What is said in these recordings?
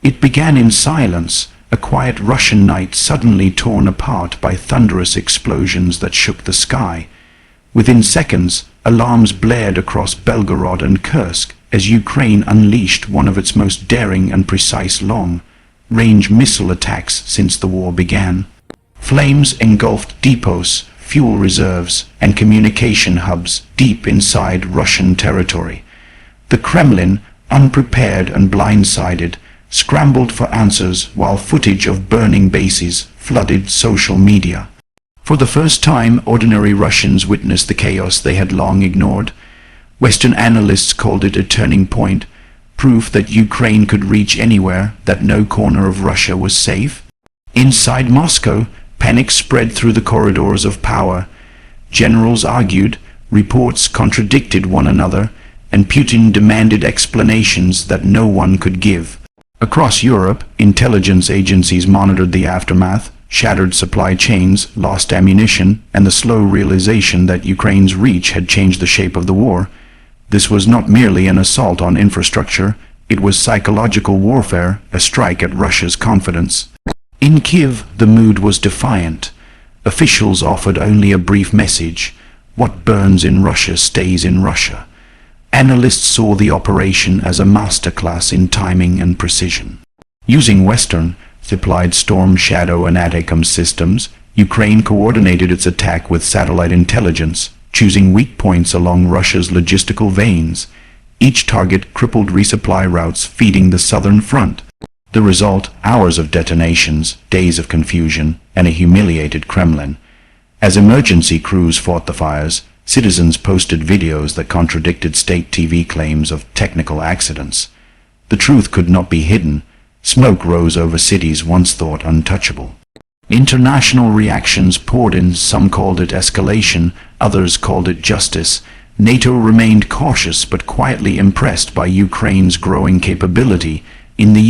It began in silence, a quiet Russian night suddenly torn apart by thunderous explosions that shook the sky. Within seconds, alarms blared across Belgorod and Kursk as Ukraine unleashed one of its most daring and precise long-range missile attacks since the war began. Flames engulfed depots, fuel reserves, and communication hubs deep inside Russian territory. The Kremlin, unprepared and blindsided, scrambled for answers while footage of burning bases flooded social media. For the first time, ordinary Russians witnessed the chaos they had long ignored. Western analysts called it a turning point, proof that Ukraine could reach anywhere, that no corner of Russia was safe. Inside Moscow, panic spread through the corridors of power. Generals argued, reports contradicted one another, and Putin demanded explanations that no one could give. Across Europe, intelligence agencies monitored the aftermath, shattered supply chains, lost ammunition, and the slow realization that Ukraine's reach had changed the shape of the war. This was not merely an assault on infrastructure, it was psychological warfare, a strike at Russia's confidence. In Kiev, the mood was defiant. Officials offered only a brief message: what burns in Russia stays in Russia. Analysts saw the operation as a masterclass in timing and precision. Using Western-supplied Storm Shadow and ATACMS systems, Ukraine coordinated its attack with satellite intelligence, choosing weak points along Russia's logistical veins. Each target crippled resupply routes feeding the southern front. The result: hours of detonations, days of confusion, and a humiliated Kremlin. As emergency crews fought the fires, citizens posted videos that contradicted state TV claims of technical accidents. The truth could not be hidden. Smoke rose over cities once thought untouchable. International reactions poured in. Some called it escalation, others called it justice. NATO remained cautious but quietly impressed by Ukraine's growing capability. In the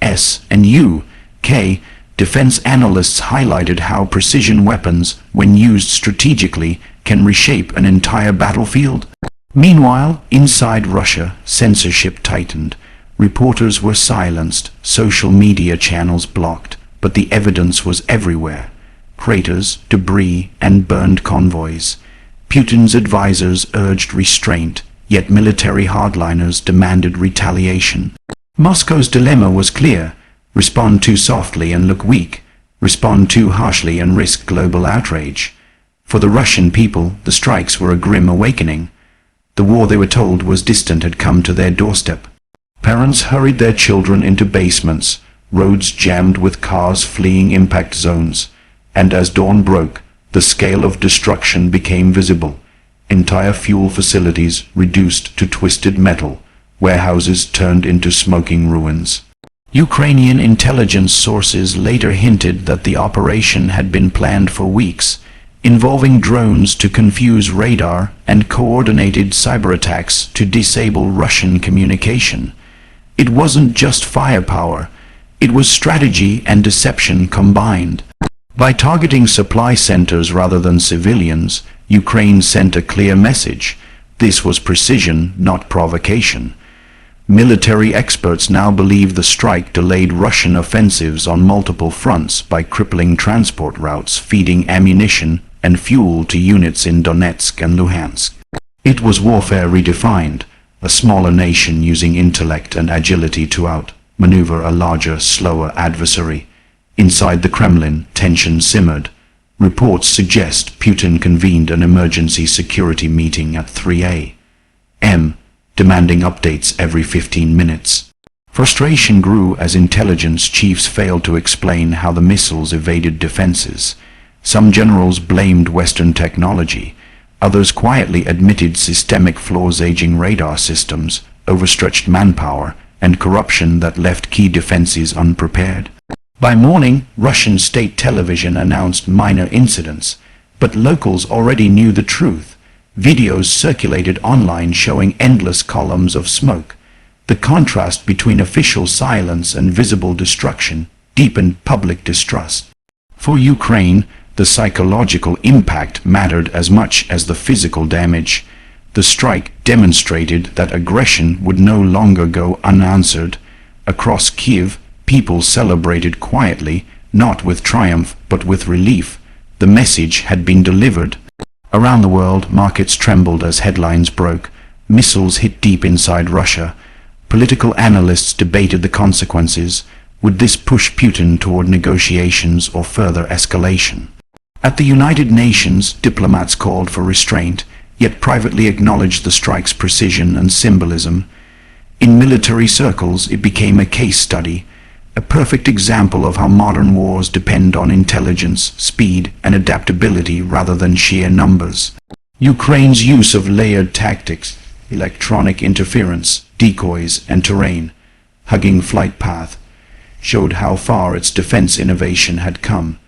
US and UK, defense analysts highlighted how precision weapons, when used strategically, can reshape an entire battlefield. Meanwhile, inside Russia, censorship tightened. Reporters were silenced, social media channels blocked, but the evidence was everywhere: craters, debris, and burned convoys. Putin's advisors urged restraint, yet military hardliners demanded retaliation. Moscow's dilemma was clear: respond too softly and look weak, respond too harshly and risk global outrage. For the Russian people, the strikes were a grim awakening. The war they were told was distant had come to their doorstep. Parents hurried their children into basements, roads jammed with cars fleeing impact zones, and as dawn broke, the scale of destruction became visible. Entire fuel facilities reduced to twisted metal, warehouses turned into smoking ruins. Ukrainian intelligence sources later hinted that the operation had been planned for weeks, involving drones to confuse radar and coordinated cyberattacks to disable Russian communication. It wasn't just firepower, it was strategy and deception combined. By targeting supply centers rather than civilians, Ukraine sent a clear message: this was precision, not provocation. Military experts now believe the strike delayed Russian offensives on multiple fronts by crippling transport routes feeding ammunition and fuel to units in Donetsk and Luhansk. It was warfare redefined, a smaller nation using intellect and agility to outmaneuver a larger, slower adversary. Inside the Kremlin, tension simmered. Reports suggest Putin convened an emergency security meeting at 3 a.m., demanding updates every 15 minutes. Frustration grew as intelligence chiefs failed to explain how the missiles evaded defenses. Some generals blamed Western technology. Others quietly admitted systemic flaws: aging radar systems, overstretched manpower, and corruption that left key defenses unprepared. By morning, Russian state television announced minor incidents, but locals already knew the truth. Videos circulated online showing endless columns of smoke. The contrast between official silence and visible destruction deepened public distrust. For Ukraine, the psychological impact mattered as much as the physical damage. The strike demonstrated that aggression would no longer go unanswered. Across Kiev, people celebrated quietly, not with triumph but with relief. The message had been delivered. Around the world, markets trembled as headlines broke. Missiles hit deep inside Russia. Political analysts debated the consequences. Would this push Putin toward negotiations or further escalation? At the United Nations, diplomats called for restraint, yet privately acknowledged the strike's precision and symbolism. In military circles, it became a case study, a perfect example of how modern wars depend on intelligence, speed, and adaptability rather than sheer numbers. Ukraine's use of layered tactics, electronic interference, decoys, and terrain, hugging flight path, showed how far its defense innovation had come.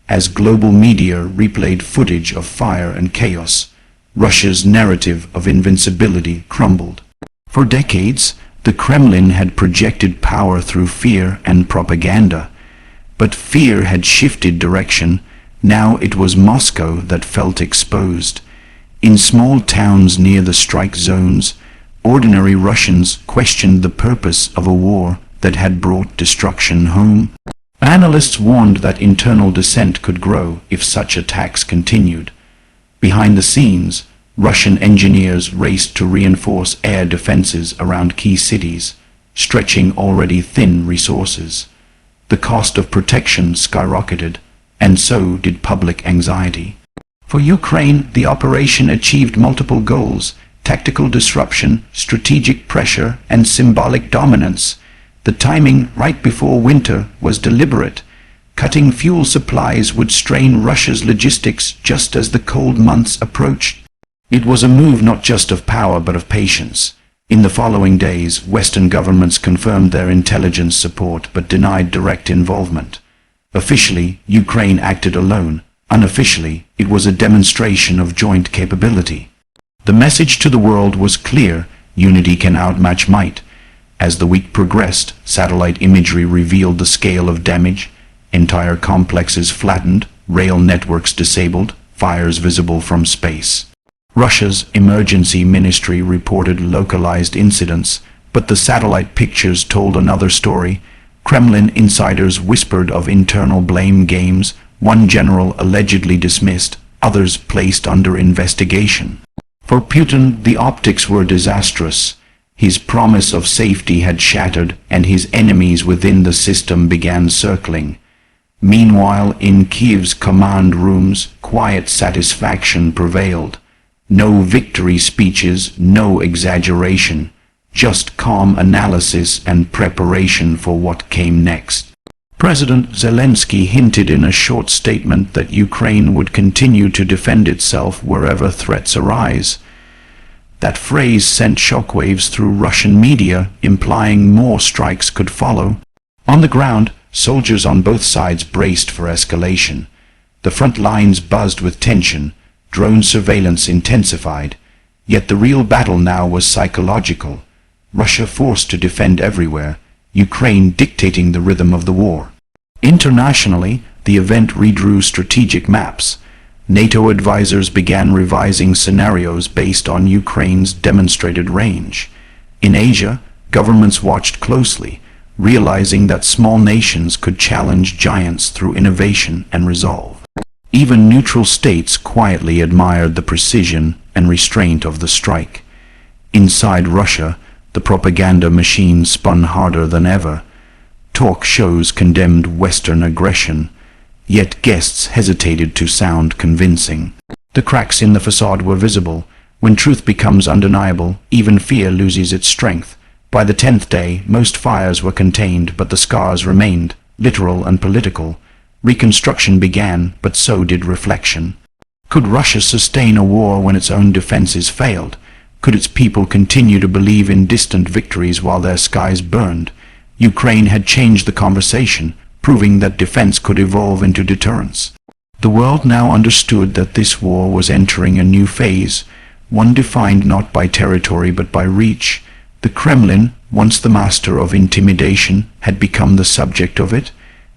As global media replayed footage of fire and chaos, Russia's narrative of invincibility crumbled. For decades, the Kremlin had projected power through fear and propaganda. But fear had shifted direction. Now it was Moscow that felt exposed. In small towns near the strike zones, ordinary Russians questioned the purpose of a war that had brought destruction home. Analysts warned that internal dissent could grow if such attacks continued. Behind the scenes, Russian engineers raced to reinforce air defenses around key cities, stretching already thin resources. The cost of protection skyrocketed, and so did public anxiety. For Ukraine, the operation achieved multiple goals: tactical disruption, strategic pressure, and symbolic dominance. The timing, right before winter, was deliberate. Cutting fuel supplies would strain Russia's logistics just as the cold months approached. It was a move not just of power but of patience. In the following days, Western governments confirmed their intelligence support but denied direct involvement. Officially, Ukraine acted alone. Unofficially, it was a demonstration of joint capability. The message to the world was clear: unity can outmatch might. As the week progressed, satellite imagery revealed the scale of damage. Entire complexes flattened, rail networks disabled, fires visible from space. Russia's emergency ministry reported localized incidents, but the satellite pictures told another story. Kremlin insiders whispered of internal blame games, one general allegedly dismissed, others placed under investigation. For Putin, the optics were disastrous. His promise of safety had shattered, and his enemies within the system began circling. Meanwhile, in Kiev's command rooms, quiet satisfaction prevailed. No victory speeches, no exaggeration, just calm analysis and preparation for what came next. President Zelensky hinted in a short statement that Ukraine would continue to defend itself wherever threats arise. That phrase sent shockwaves through Russian media, implying more strikes could follow. On the ground, soldiers on both sides braced for escalation. The front lines buzzed with tension. Drone surveillance intensified. Yet the real battle now was psychological. Russia forced to defend everywhere, Ukraine dictating the rhythm of the war. Internationally, the event redrew strategic maps. NATO advisors began revising scenarios based on Ukraine's demonstrated range. In Asia, governments watched closely, realizing that small nations could challenge giants through innovation and resolve. Even neutral states quietly admired the precision and restraint of the strike. Inside Russia, the propaganda machine spun harder than ever. Talk shows condemned Western aggression, yet guests hesitated to sound convincing. The cracks in the facade were visible. When truth becomes undeniable, even fear loses its strength. By the 10th day, most fires were contained, but the scars remained, literal and political. Reconstruction began, but so did reflection. Could Russia sustain a war when its own defenses failed? Could its people continue to believe in distant victories while their skies burned? Ukraine had changed the conversation, proving that defense could evolve into deterrence. The world now understood that this war was entering a new phase, one defined not by territory but by reach. The Kremlin, once the master of intimidation, had become the subject of it,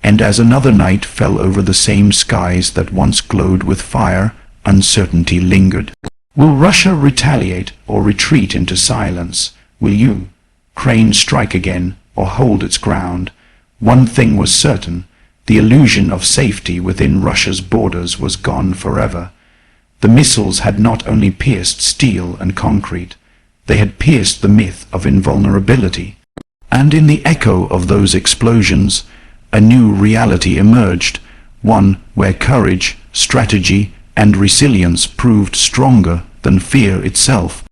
and as another night fell over the same skies that once glowed with fire, uncertainty lingered. Will Russia retaliate or retreat into silence? Will Ukraine strike again, or hold its ground. One thing was certain: the illusion of safety within Russia's borders was gone forever. The missiles had not only pierced steel and concrete, they had pierced the myth of invulnerability. And in the echo of those explosions, a new reality emerged, one where courage, strategy, and resilience proved stronger than fear itself.